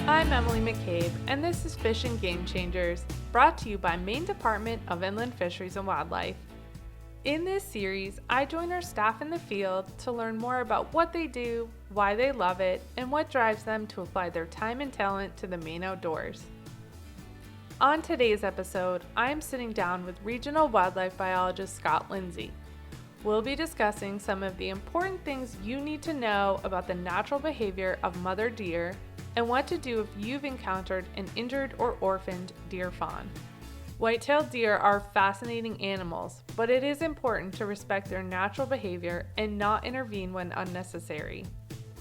I'm Emily McCabe, and this is Fishing Game Changers, brought to you by Maine Department of Inland Fisheries and Wildlife. In this series, I join our staff in the field to learn more about what they do, why they love it, and what drives them to apply their time and talent to the Maine outdoors. On today's episode, I am sitting down with regional wildlife biologist Scott Lindsay. We'll be discussing some of the important things you need to know about the natural behavior of mother deer and what to do if you've encountered an injured or orphaned deer fawn. White-tailed deer are fascinating animals, but it is important to respect their natural behavior and not intervene when unnecessary.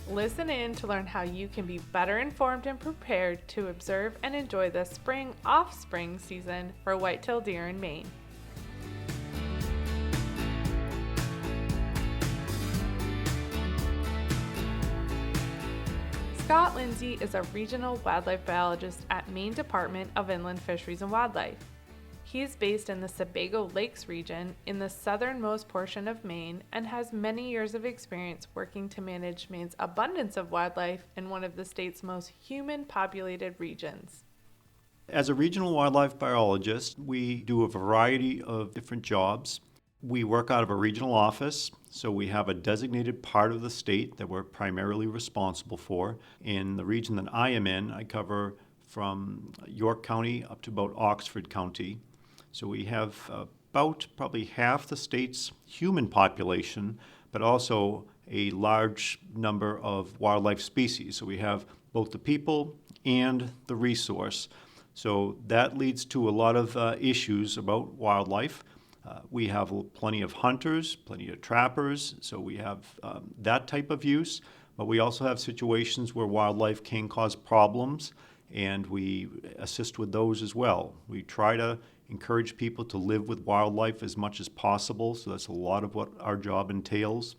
Listen in to learn how you can be better informed and prepared to observe and enjoy the spring off-spring season for white-tailed deer in Maine. Scott Lindsay is a regional wildlife biologist at Maine Department of Inland Fisheries and Wildlife. He is based in the Sebago Lakes region in the southernmost portion of Maine and has many years of experience working to manage Maine's abundance of wildlife in one of the state's most human-populated regions. As a regional wildlife biologist, we do a variety of different jobs. We work out of a regional office, so we have a designated part of the state that we're primarily responsible for. In the region that I am in, I cover from York County up to about Oxford County. So we have about probably half the state's human population, but also a large number of wildlife species. So we have both the people and the resource. So that leads to a lot of issues about wildlife. We have plenty of hunters, plenty of trappers, so we have that type of use, but we also have situations where wildlife can cause problems, and we assist with those as well. We try to encourage people to live with wildlife as much as possible, so that's a lot of what our job entails.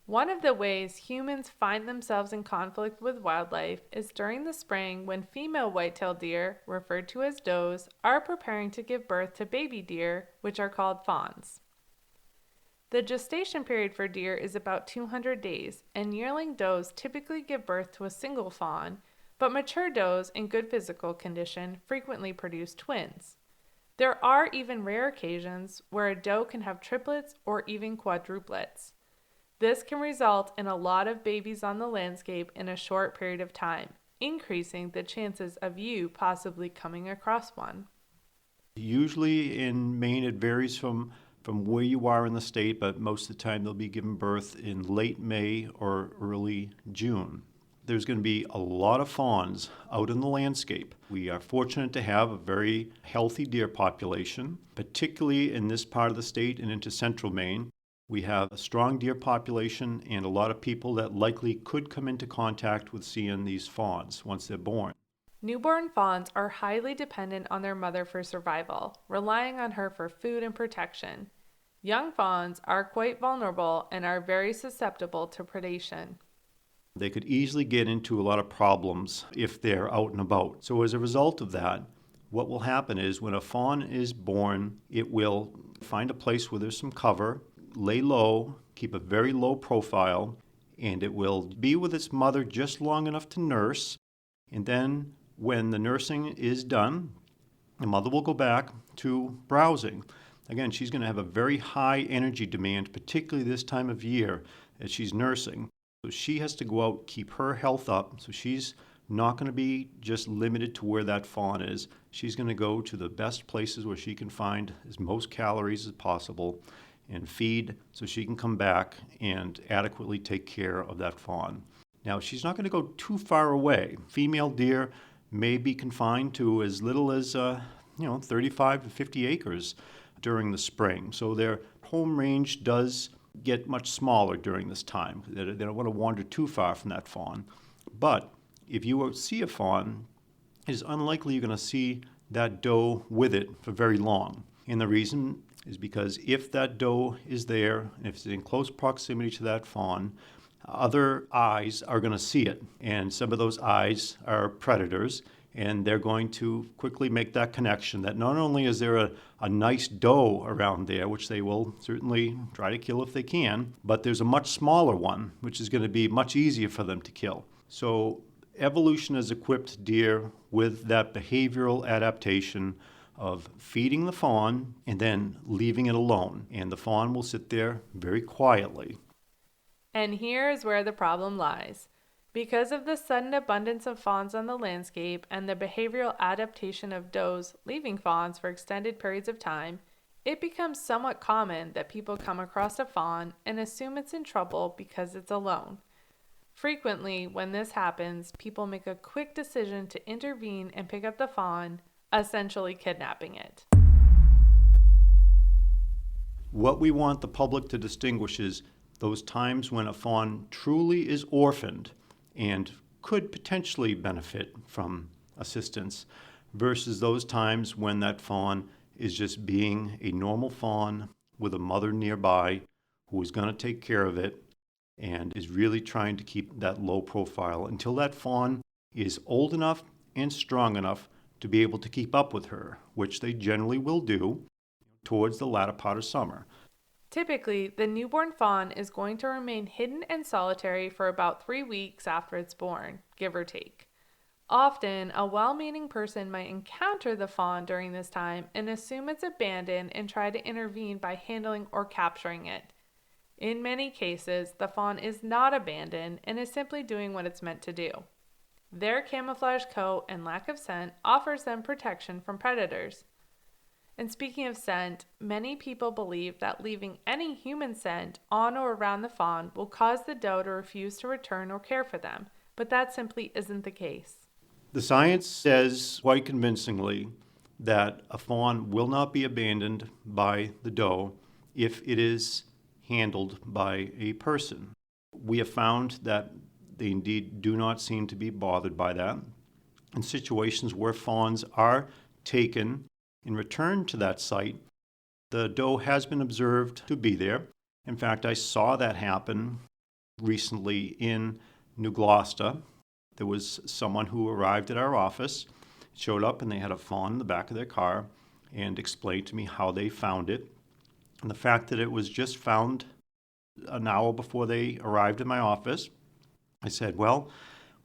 One of the ways humans find themselves in conflict with wildlife is during the spring when female white-tailed deer, referred to as does, are preparing to give birth to baby deer, which are called fawns. The gestation period for deer is about 200 days, and yearling does typically give birth to a single fawn, but mature does in good physical condition frequently produce twins. There are even rare occasions where a doe can have triplets or even quadruplets. This can result in a lot of babies on the landscape in a short period of time, increasing the chances of you possibly coming across one. Usually in Maine, it varies from where you are in the state, but most of the time they'll be giving birth in late May or early June. There's going to be a lot of fawns out in the landscape. We are fortunate to have a very healthy deer population, particularly in this part of the state and into central Maine. We have a strong deer population and a lot of people that likely could come into contact with seeing these fawns once they're born. Newborn fawns are highly dependent on their mother for survival, relying on her for food and protection. Young fawns are quite vulnerable and are very susceptible to predation. They could easily get into a lot of problems if they're out and about. So as a result of that, what will happen is when a fawn is born, it will find a place where there's some cover, lay low, keep a very low profile, and it will be with its mother just long enough to nurse. And then when the nursing is done, the mother will go back to browsing. Again, she's going to have a very high energy demand, particularly this time of year as she's nursing. So she has to go out, keep her health up. So she's not going to be just limited to where that fawn is. She's going to go to the best places where she can find as most calories as possible and feed so she can come back and adequately take care of that fawn. Now, she's not going to go too far away. Female deer may be confined to as little as 35 to 50 acres during the spring. So their home range does get much smaller during this time. They don't want to wander too far from that fawn. But if you see a fawn, it is unlikely you're going to see that doe with it for very long. And the reason is because if that doe is there, and if it's in close proximity to that fawn, other eyes are going to see it. And some of those eyes are predators, and they're going to quickly make that connection that not only is there a nice doe around there, which they will certainly try to kill if they can, but there's a much smaller one, which is going to be much easier for them to kill. So Evolution has equipped deer with that behavioral adaptation of feeding the fawn and then leaving it alone. And the fawn will sit there very quietly. And here is where the problem lies. Because of the sudden abundance of fawns on the landscape and the behavioral adaptation of does leaving fawns for extended periods of time, it becomes somewhat common that people come across a fawn and assume it's in trouble because it's alone. Frequently, when this happens, people make a quick decision to intervene and pick up the fawn, essentially kidnapping it. What we want the public to distinguish is those times when a fawn truly is orphaned and could potentially benefit from assistance versus those times when that fawn is just being a normal fawn with a mother nearby who is going to take care of it and is really trying to keep that low profile until that fawn is old enough and strong enough to be able to keep up with her, which they generally will do towards the latter part of summer. Typically, the newborn fawn is going to remain hidden and solitary for about 3 weeks after it's born, give or take. Often, a well-meaning person might encounter the fawn during this time and assume it's abandoned and try to intervene by handling or capturing it. In many cases, the fawn is not abandoned and is simply doing what it's meant to do. Their camouflage coat and lack of scent offers them protection from predators. And speaking of scent, many people believe that leaving any human scent on or around the fawn will cause the doe to refuse to return or care for them, but that simply isn't the case. The science says quite convincingly that a fawn will not be abandoned by the doe if it is handled by a person. We have found that they indeed do not seem to be bothered by that. In situations where fawns are taken and returned to that site, the doe has been observed to be there. In fact, I saw that happen recently in New Gloucester. There was someone who arrived at our office, showed up, and they had a fawn in the back of their car and explained to me how they found it. And the fact that it was just found an hour before they arrived at my office, I said, well,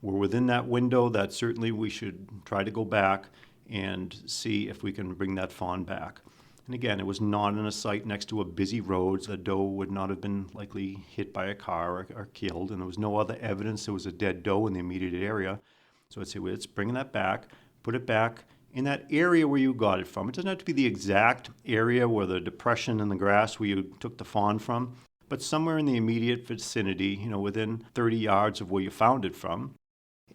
we're within that window that certainly we should try to go back and see if we can bring that fawn back. And again, it was not in a site next to a busy road, so the doe would not have been likely hit by a car or killed, and there was no other evidence there was a dead doe in the immediate area. So I'd say, well, let's bring that back, put it back in that area where you got it from. It doesn't have to be the exact area where the depression in the grass where you took the fawn from, but somewhere in the immediate vicinity, within 30 yards of where you found it from.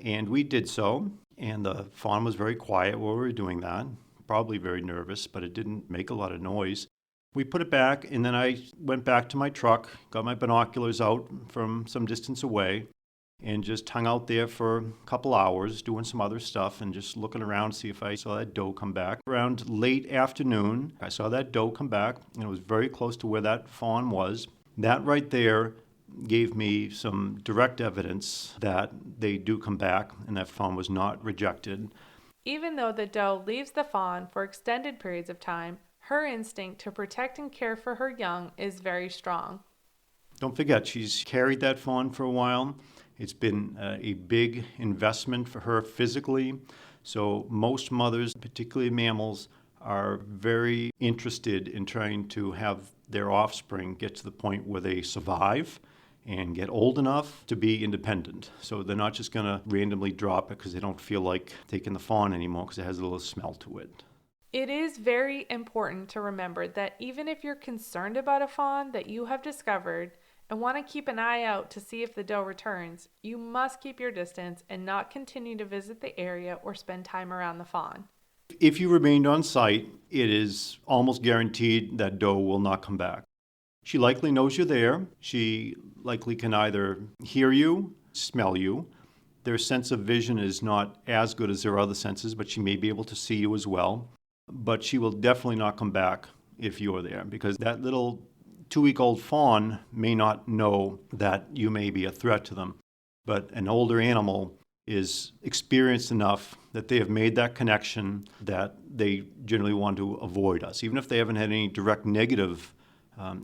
And we did so, and the fawn was very quiet while we were doing that, probably very nervous, but it didn't make a lot of noise. We put it back, and then I went back to my truck, got my binoculars out from some distance away, and just hung out there for a couple hours doing some other stuff and just looking around to see if I saw that doe come back. Around late afternoon, I saw that doe come back, and it was very close to where that fawn was. That right there gave me some direct evidence that they do come back and that fawn was not rejected. Even though the doe leaves the fawn for extended periods of time, her instinct to protect and care for her young is very strong. Don't forget, she's carried that fawn for a while. It's been a big investment for her physically. So most mothers, particularly mammals, are very interested in trying to have their offspring get to the point where they survive and get old enough to be independent. So they're not just going to randomly drop it because they don't feel like taking the fawn anymore because it has a little smell to it. It is very important to remember that even if you're concerned about a fawn that you have discovered and want to keep an eye out to see if the doe returns, you must keep your distance and not continue to visit the area or spend time around the fawn. If you remained on site, it is almost guaranteed that doe will not come back. She likely knows you're there. She likely can either hear you, smell you. Their sense of vision is not as good as their other senses, but she may be able to see you as well. But she will definitely not come back if you're there, because that little 2-week-old fawn may not know that you may be a threat to them. But an older animal is experienced enough that they have made that connection that they generally want to avoid us. Even if they haven't had any direct negative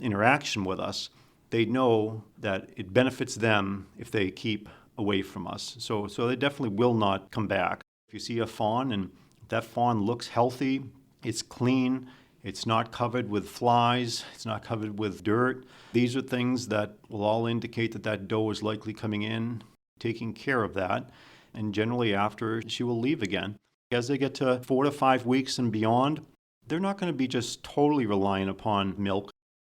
interaction with us, they know that it benefits them if they keep away from us. So they definitely will not come back. If you see a fawn and that fawn looks healthy, it's clean, it's not covered with flies, it's not covered with dirt, these are things that will all indicate that that doe is likely coming in, taking care of that, and generally after she will leave again. As they get to 4 to 5 weeks and beyond, they're not going to be just totally reliant upon milk.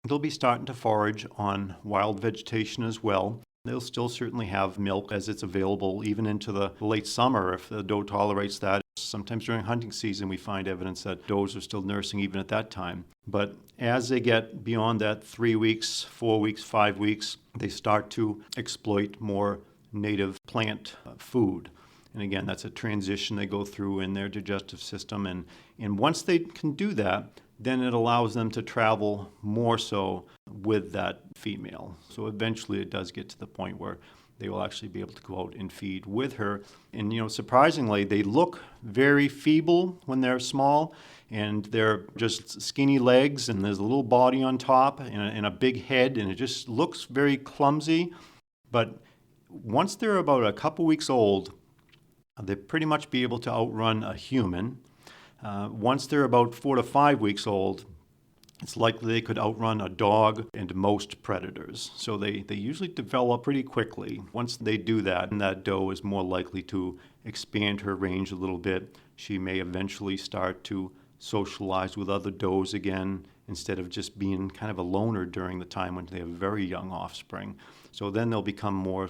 They'll be starting to forage on wild vegetation as well. They'll still certainly have milk as it's available even into the late summer if the doe tolerates that. Sometimes during hunting season we find evidence that does are still nursing even at that time. But as they get beyond that 3 weeks, 4 weeks, 5 weeks, they start to exploit more native plant food. And again, that's a transition they go through in their digestive system. And once they can do that, then it allows them to travel more so with that female. So eventually it does get to the point where they will actually be able to go out and feed with her. And, surprisingly, they look very feeble when they're small, and they're just skinny legs, and there's a little body on top and a big head, and it just looks very clumsy. But once they're about a couple weeks old, they pretty much be able to outrun a human. Once they're about 4 to 5 weeks old, it's likely they could outrun a dog and most predators. So they usually develop pretty quickly. Once they do that, and that doe is more likely to expand her range a little bit, she may eventually start to socialize with other does again instead of just being kind of a loner during the time when they have very young offspring. So then they'll become more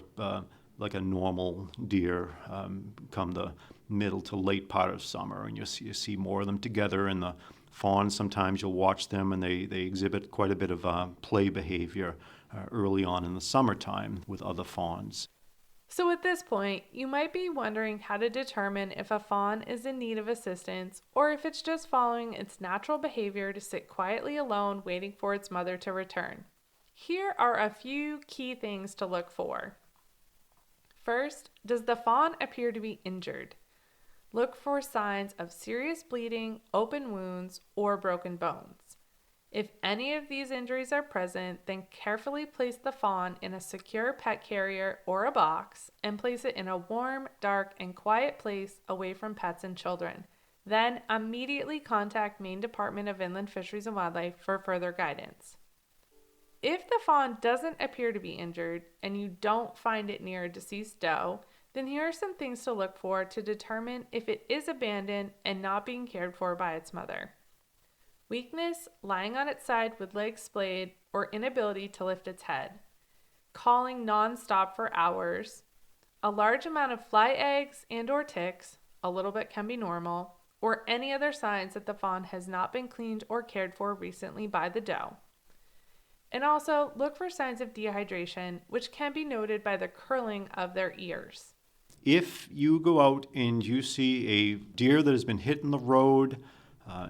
like a normal deer come the middle to late part of summer, and you see more of them together. And the fawns, sometimes you'll watch them and they exhibit quite a bit of play behavior early on in the summertime with other fawns. So at this point, you might be wondering how to determine if a fawn is in need of assistance or if it's just following its natural behavior to sit quietly alone waiting for its mother to return. Here are a few key things to look for. First, does the fawn appear to be injured? Look for signs of serious bleeding, open wounds, or broken bones. If any of these injuries are present, then carefully place the fawn in a secure pet carrier or a box and place it in a warm, dark, and quiet place away from pets and children. Then immediately contact Maine Department of Inland Fisheries and Wildlife for further guidance. If the fawn doesn't appear to be injured and you don't find it near a deceased doe, then here are some things to look for to determine if it is abandoned and not being cared for by its mother. Weakness, lying on its side with legs splayed, or inability to lift its head. Calling non-stop for hours. A large amount of fly eggs and or ticks, a little bit can be normal, or any other signs that the fawn has not been cleaned or cared for recently by the doe. And also look for signs of dehydration, which can be noted by the curling of their ears. If you go out and you see a deer that has been hit in the road,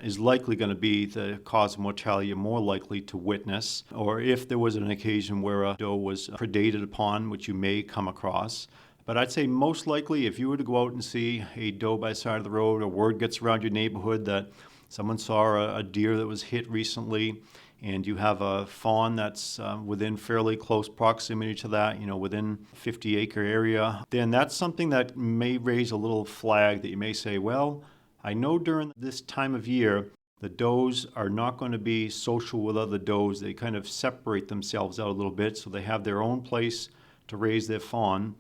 is likely going to be the cause of mortality you're more likely to witness. Or if there was an occasion where a doe was predated upon, which you may come across. But I'd say most likely if you were to go out and see a doe by the side of the road, or word gets around your neighborhood that someone saw a deer that was hit recently, and you have a fawn that's within fairly close proximity to that, within 50-acre area, then that's something that may raise a little flag that you may say, well, I know during this time of year, the does are not going to be social with other does. They kind of separate themselves out a little bit, so they have their own place to raise their fawn.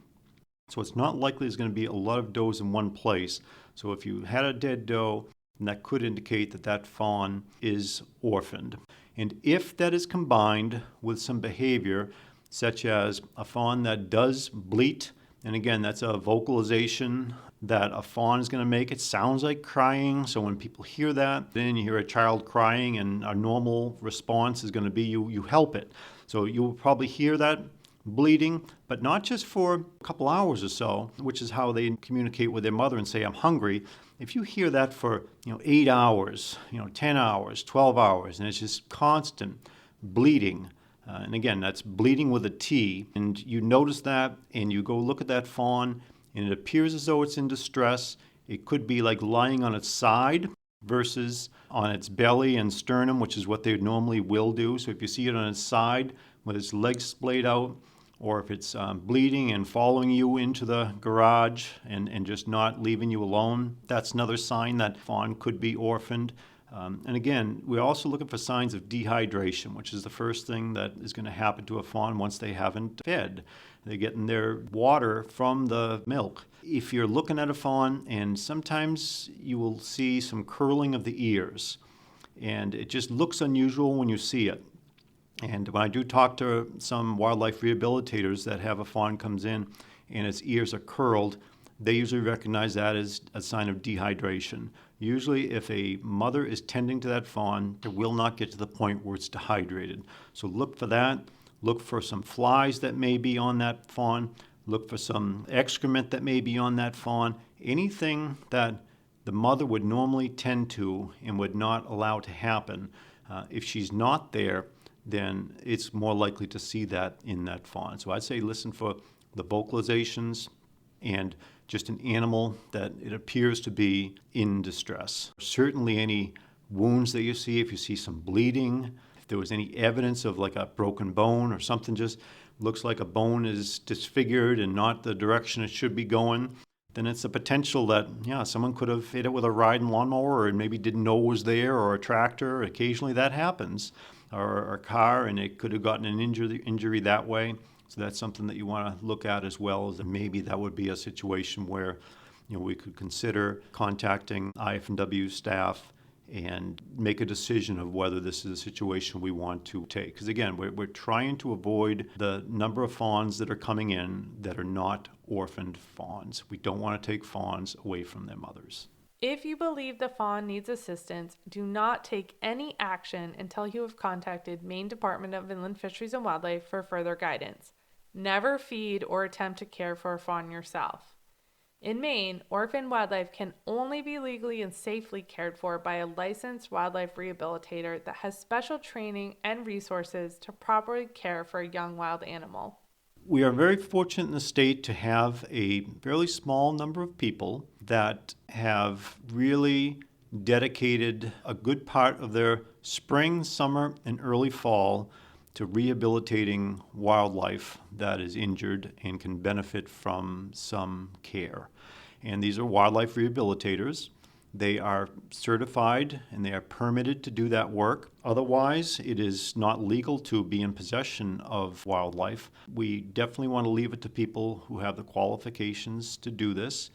So it's not likely there's going to be a lot of does in one place. So if you had a dead doe, then that could indicate that that fawn is orphaned. And if that is combined with some behavior, such as a fawn that does bleat, and again, that's a vocalization that a fawn is going to make. It sounds like crying, so when people hear that, then you hear a child crying, and a normal response is going to be you help it. So you'll probably hear that bleeding, but not just for a couple hours or so, which is how they communicate with their mother and say, I'm hungry. If you hear that for 8 hours, 10 hours, 12 hours, and it's just constant bleeding, and again, that's bleeding with a T, and you notice that, and you go look at that fawn, and it appears as though it's in distress. It could be like lying on its side versus on its belly and sternum, which is what they normally will do. So if you see it on its side with its legs splayed out, or if it's bleeding and following you into the garage and just not leaving you alone, that's another sign that fawn could be orphaned. And again, we're also looking for signs of dehydration, which is the first thing that is going to happen to a fawn once they haven't fed. They're getting their water from the milk. If you're looking at a fawn, and sometimes you will see some curling of the ears, and it just looks unusual when you see it. And when I do talk to some wildlife rehabilitators that have a fawn comes in and its ears are curled, they usually recognize that as a sign of dehydration. Usually if a mother is tending to that fawn, it will not get to the point where it's dehydrated. So look for that. Look for some flies that may be on that fawn. Look for some excrement that may be on that fawn. Anything that the mother would normally tend to and would not allow to happen. If she's not there, then it's more likely to see that in that fawn. So I'd say listen for the vocalizations and just an animal that it appears to be in distress. Certainly any wounds that you see, if you see some bleeding, if there was any evidence of like a broken bone or something just looks like a bone is disfigured and not the direction it should be going, then it's a potential that, someone could have hit it with a riding lawnmower or maybe didn't know it was there, or a tractor. Occasionally that happens, or a car, and it could have gotten an injury that way. So that's something that you want to look at as well, as maybe that would be a situation where we could consider contacting IF&W staff and make a decision of whether this is a situation we want to take. Because again, we're trying to avoid the number of fawns that are coming in that are not orphaned fawns. We don't want to take fawns away from their mothers. If you believe the fawn needs assistance, do not take any action until you have contacted Maine Department of Inland Fisheries and Wildlife for further guidance. Never feed or attempt to care for a fawn yourself. In Maine, orphaned wildlife can only be legally and safely cared for by a licensed wildlife rehabilitator that has special training and resources to properly care for a young wild animal. We are very fortunate in the state to have a fairly small number of people that have really dedicated a good part of their spring, summer, and early fall to rehabilitating wildlife that is injured and can benefit from some care. And these are wildlife rehabilitators. They are certified and they are permitted to do that work. Otherwise, it is not legal to be in possession of wildlife. We definitely want to leave it to people who have the qualifications to do this,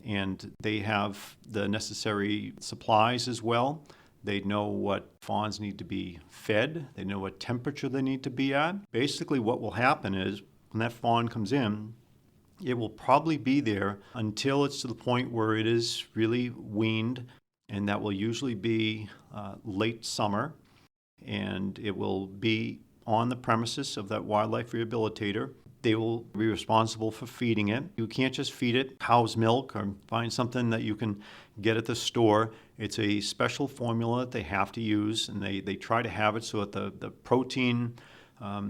and they have the necessary supplies as well. They know what fawns need to be fed. They know what temperature they need to be at. Basically, what will happen is when that fawn comes in, it will probably be there until it's to the point where it is really weaned, and that will usually be late summer, and it will be on the premises of that wildlife rehabilitator. They will be responsible for feeding it. You can't just feed it cow's milk or find something that you can get at the store. It's a special formula that they have to use, and they try to have it so that the protein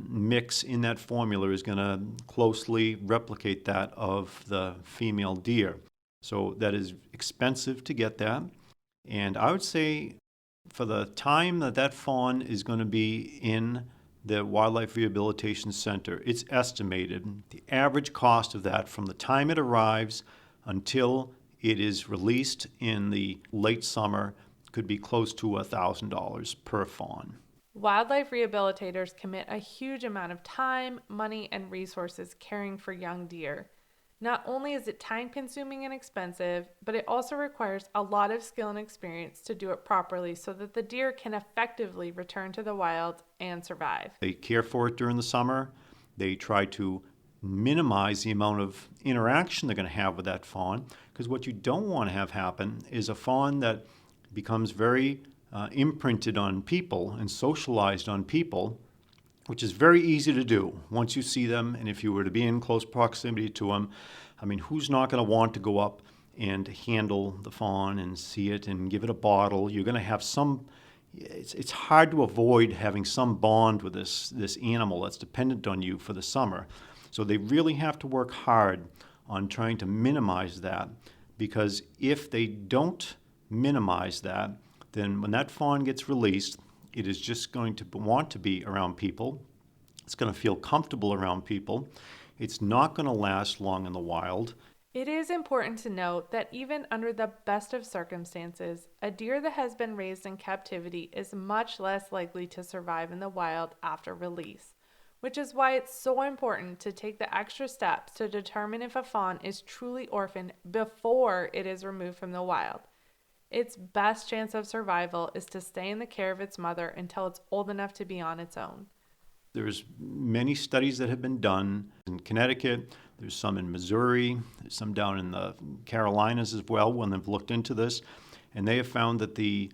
mix in that formula is going to closely replicate that of the female deer. So that is expensive to get that. And I would say for the time that fawn is going to be in the Wildlife Rehabilitation Center, it's estimated the average cost of that from the time it arrives until it is released in the late summer could be close to $1,000 per fawn. Wildlife rehabilitators commit a huge amount of time, money, and resources caring for young deer. Not only is it time-consuming and expensive, but it also requires a lot of skill and experience to do it properly so that the deer can effectively return to the wild and survive. They care for it during the summer. They try to minimize the amount of interaction they're going to have with that fawn, because what you don't want to have happen is a fawn that becomes very imprinted on people and socialized on people, which is very easy to do once you see them. And if you were to be in close proximity to them, I mean, who's not going to want to go up and handle the fawn and see it and give it a bottle? You're going to have some, it's hard to avoid having some bond with this animal that's dependent on you for the summer. So they really have to work hard on trying to minimize that, because if they don't minimize that, then when that fawn gets released, it is just going to want to be around people. It's going to feel comfortable around people. It's not going to last long in the wild. It is important to note that even under the best of circumstances, a deer that has been raised in captivity is much less likely to survive in the wild after release, which is why it's so important to take the extra steps to determine if a fawn is truly orphaned before it is removed from the wild. Its best chance of survival is to stay in the care of its mother until it's old enough to be on its own. There's many studies that have been done in Connecticut. There's some in Missouri. There's some down in the Carolinas as well when they've looked into this. And they have found that the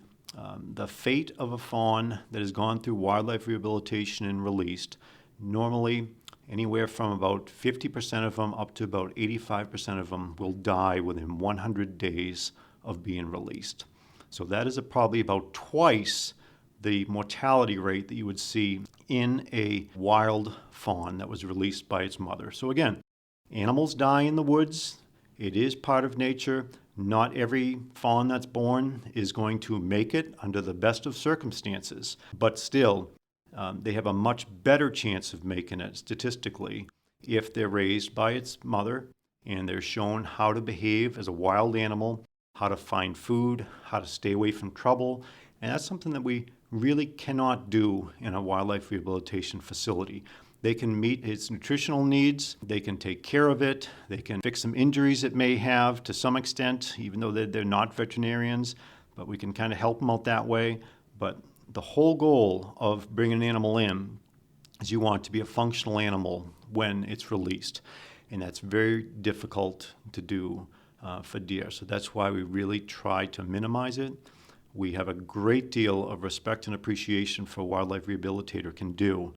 fate of a fawn that has gone through wildlife rehabilitation and released, normally anywhere from about 50% of them up to about 85% of them will die within 100 days of being released. So that is probably about twice the mortality rate that you would see in a wild fawn that was released by its mother. So again, animals die in the woods. It is part of nature. Not every fawn that's born is going to make it under the best of circumstances, but still, they have a much better chance of making it statistically if they're raised by its mother and they're shown how to behave as a wild animal, how to find food, how to stay away from trouble. And that's something that we really cannot do in a wildlife rehabilitation facility. They can meet its nutritional needs, they can take care of it, they can fix some injuries it may have to some extent, even though they're not veterinarians, but we can kind of help them out that way. But the whole goal of bringing an animal in is you want it to be a functional animal when it's released. And that's very difficult to do for deer. So that's why we really try to minimize it. We have a great deal of respect and appreciation for what a wildlife rehabilitator can do,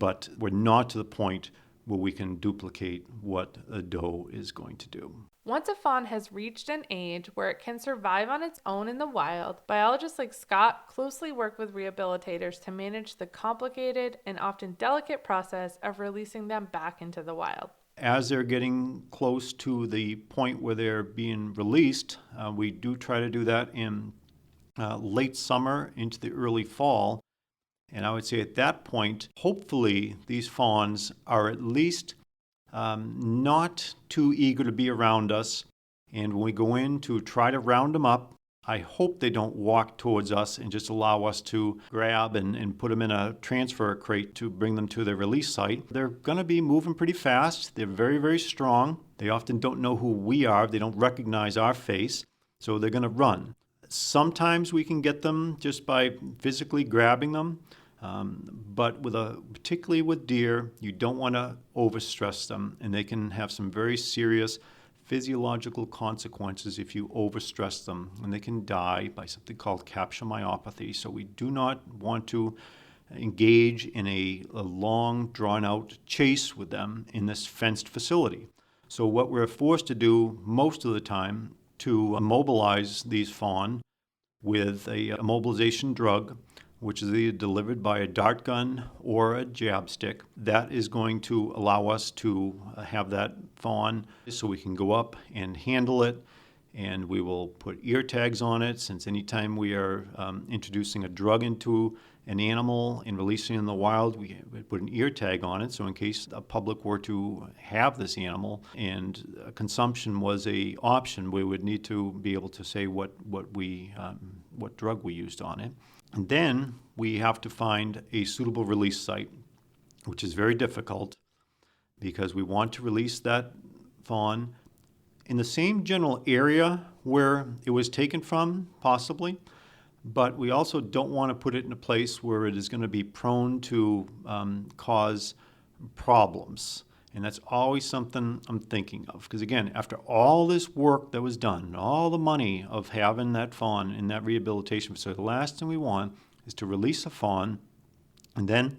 but we're not to the point where we can duplicate what a doe is going to do. Once a fawn has reached an age where it can survive on its own in the wild, biologists like Scott closely work with rehabilitators to manage the complicated and often delicate process of releasing them back into the wild. As they're getting close to the point where they're being released, we do try to do that in late summer into the early fall. And I would say at that point, hopefully these fawns are at least not too eager to be around us. And when we go in to try to round them up, I hope they don't walk towards us and just allow us to grab and put them in a transfer crate to bring them to their release site. They're going to be moving pretty fast. They're very, very strong. They often don't know who we are. They don't recognize our face. So they're going to run. Sometimes we can get them just by physically grabbing them. But particularly with deer, you don't want to overstress them, and they can have some very serious physiological consequences if you overstress them, and they can die by something called capsular myopathy. So we do not want to engage in a long, drawn-out chase with them in this fenced facility. So what we're forced to do most of the time to immobilize these fawn with a immobilization drug, which is either delivered by a dart gun or a jab stick. That is going to allow us to have that fawn so we can go up and handle it, and we will put ear tags on it, since anytime we are introducing a drug into an animal and releasing it in the wild, we put an ear tag on it, so in case the public were to have this animal and consumption was an option, we would need to be able to say what drug we used on it. And then we have to find a suitable release site, which is very difficult because we want to release that fawn in the same general area where it was taken from, possibly, but we also don't want to put it in a place where it is going to be prone to cause problems. And that's always something I'm thinking of. Because again, after all this work that was done, all the money of having that fawn in that rehabilitation facility, the last thing we want is to release a fawn and then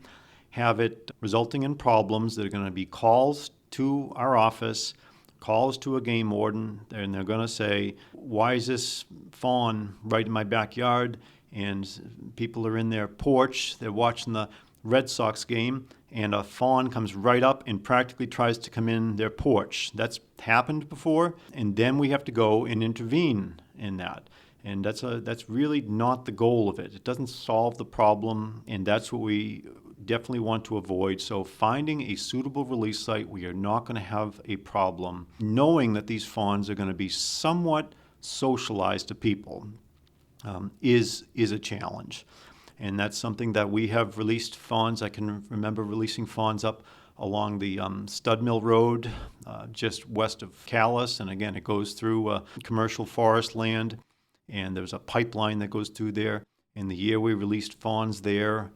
have it resulting in problems that are going to be calls to our office, calls to a game warden, and they're going to say, why is this fawn right in my backyard? And people are in their porch, they're watching the Red Sox game, and a fawn comes right up and practically tries to come in their porch. That's happened before, and then we have to go and intervene in that. And that's really not the goal of it. It doesn't solve the problem, and that's what we definitely want to avoid. So finding a suitable release site where you're not going to have a problem, knowing that these fawns are going to be somewhat socialized to people, is a challenge. And that's something that we have released fawns. I can remember releasing fawns up along the Stud Mill Road, just west of Calais. And again, it goes through commercial forest land, and there's a pipeline that goes through there. In the year we released fawns there,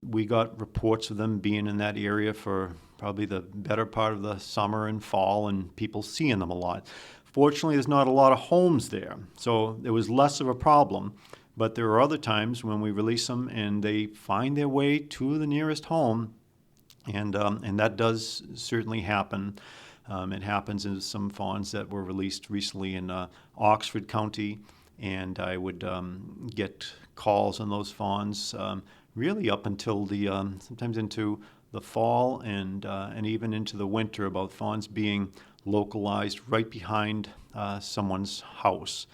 we got reports of them being in that area for probably the better part of the summer and fall, and people seeing them a lot. Fortunately, there's not a lot of homes there, so it was less of a problem. But there are other times when we release them and they find their way to the nearest home, and that does certainly happen. It happens in some fawns that were released recently in Oxford County, and I would get calls on those fawns really up until the sometimes into the fall and even into the winter, about fawns being localized right behind someone's house.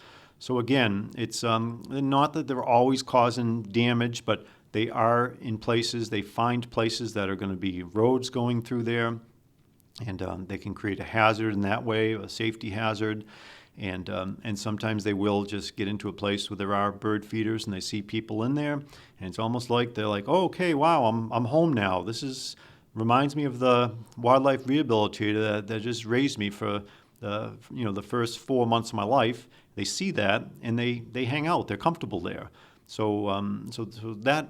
So again, it's not that they're always causing damage, but they are in places, they find places that are going to be roads going through there, and they can create a hazard in that way, a safety hazard. And sometimes they will just get into a place where there are bird feeders and they see people in there, and it's almost like they're like, oh, okay, wow, I'm home now. This reminds me of the wildlife rehabilitator that just raised me for the first 4 months of my life. They see that and they hang out. They're comfortable there. So that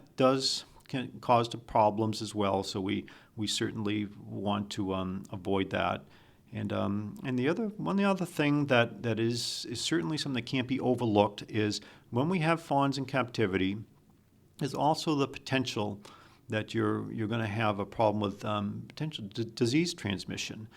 can cause problems as well. So we certainly want to avoid that. And the other thing that is certainly something that can't be overlooked is when we have fawns in captivity, is also the potential that you're going to have a problem with potential disease transmission.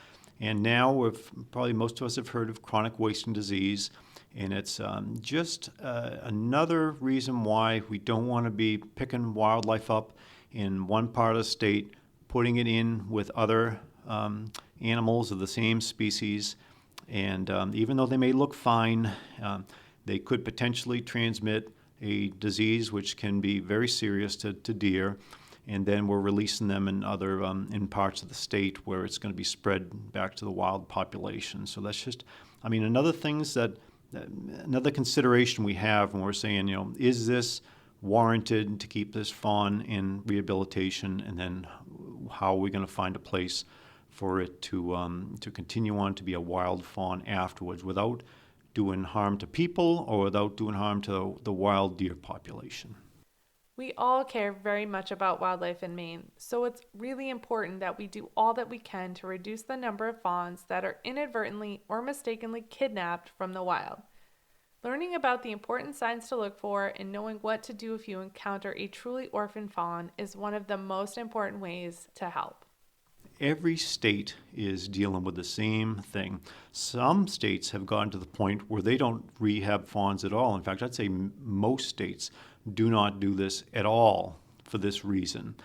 And now probably most of us have heard of chronic wasting disease, and it's just another reason why we don't want to be picking wildlife up in one part of the state, putting it in with other animals of the same species, and even though they may look fine, they could potentially transmit a disease which can be very serious to deer, and then we're releasing them in other in parts of the state where it's going to be spread back to the wild population. So that's just, another consideration we have when we're saying, is this warranted to keep this fawn in rehabilitation, and then how are we going to find a place for it to continue on to be a wild fawn afterwards without doing harm to people or without doing harm to the wild deer population. We all care very much about wildlife in Maine, so it's really important that we do all that we can to reduce the number of fawns that are inadvertently or mistakenly kidnapped from the wild. Learning about the important signs to look for and knowing what to do if you encounter a truly orphaned fawn is one of the most important ways to help. Every state is dealing with the same thing. Some states have gotten to the point where they don't rehab fawns at all. In fact, I'd say most states do not do this at all for this reason.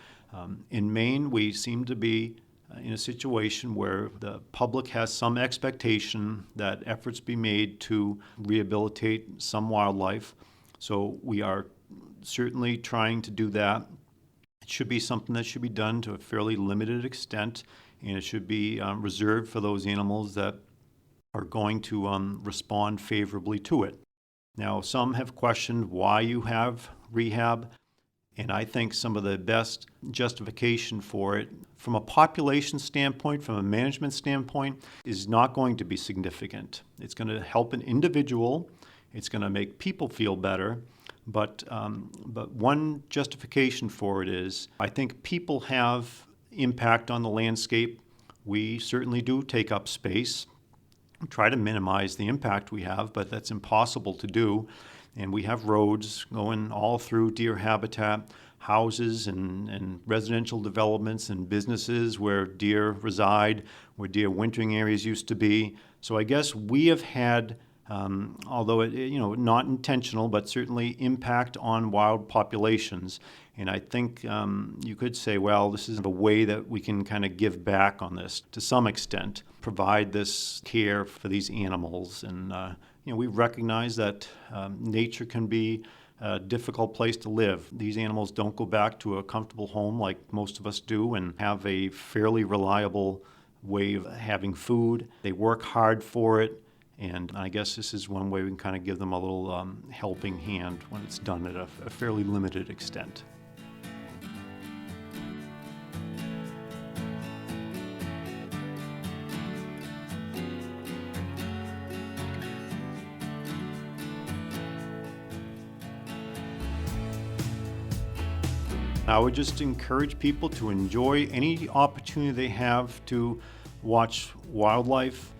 In Maine, we seem to be in a situation where the public has some expectation that efforts be made to rehabilitate some wildlife. So we are certainly trying to do that. It should be something that should be done to a fairly limited extent, and it should be reserved for those animals that are going to respond favorably to it. Now, some have questioned why you have rehab, and I think some of the best justification for it, from a population standpoint, from a management standpoint, is not going to be significant. It's going to help an individual. It's going to make people feel better. But one justification for it is, I think people have impact on the landscape. We certainly do take up space. We try to minimize the impact we have, but that's impossible to do. And we have roads going all through deer habitat, houses and residential developments and businesses where deer reside, where deer wintering areas used to be. So I guess we have had, although not intentional, but certainly impact on wild populations. And I think you could say, well, this is a way that we can kind of give back on this to some extent, provide this care for these animals. And we recognize that nature can be a difficult place to live. These animals don't go back to a comfortable home like most of us do and have a fairly reliable way of having food. They work hard for it, and I guess this is one way we can kind of give them a little helping hand when it's done at a fairly limited extent. I would just encourage people to enjoy any opportunity they have to watch wildlife.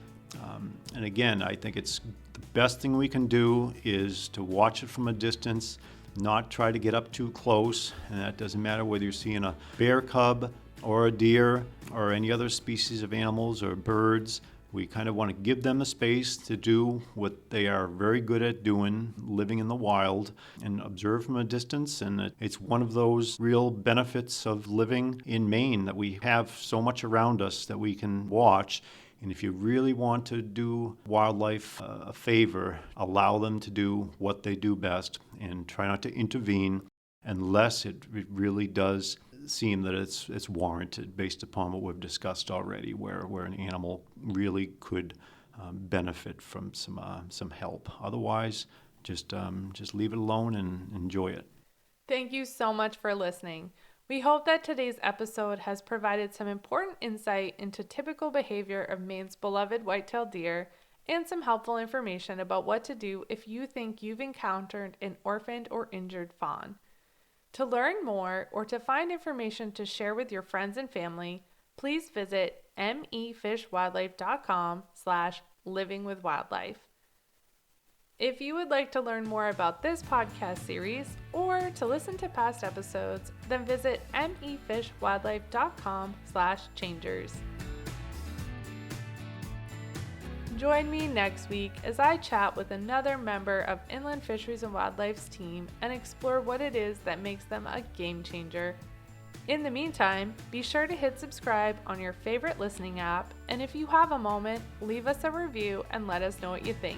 And again, I think it's the best thing we can do is to watch it from a distance, not try to get up too close. And that doesn't matter whether you're seeing a bear cub or a deer or any other species of animals or birds. We kind of want to give them the space to do what they are very good at doing, living in the wild, and observe from a distance. And it's one of those real benefits of living in Maine, that we have so much around us that we can watch. And if you really want to do wildlife a favor, allow them to do what they do best and try not to intervene unless it really does seem that it's warranted based upon what we've discussed already, where an animal really could benefit from some help. Otherwise, just leave it alone and enjoy it. Thank you so much for listening. We hope that today's episode has provided some important insight into typical behavior of Maine's beloved white-tailed deer and some helpful information about what to do if you think you've encountered an orphaned or injured fawn. To learn more or to find information to share with your friends and family, please visit mefishwildlife.com/livingwithwildlife. If you would like to learn more about this podcast series or to listen to past episodes, then visit mefishwildlife.com/changers. Join me next week as I chat with another member of Inland Fisheries and Wildlife's team and explore what it is that makes them a game changer. In the meantime, be sure to hit subscribe on your favorite listening app, and if you have a moment, leave us a review and let us know what you think.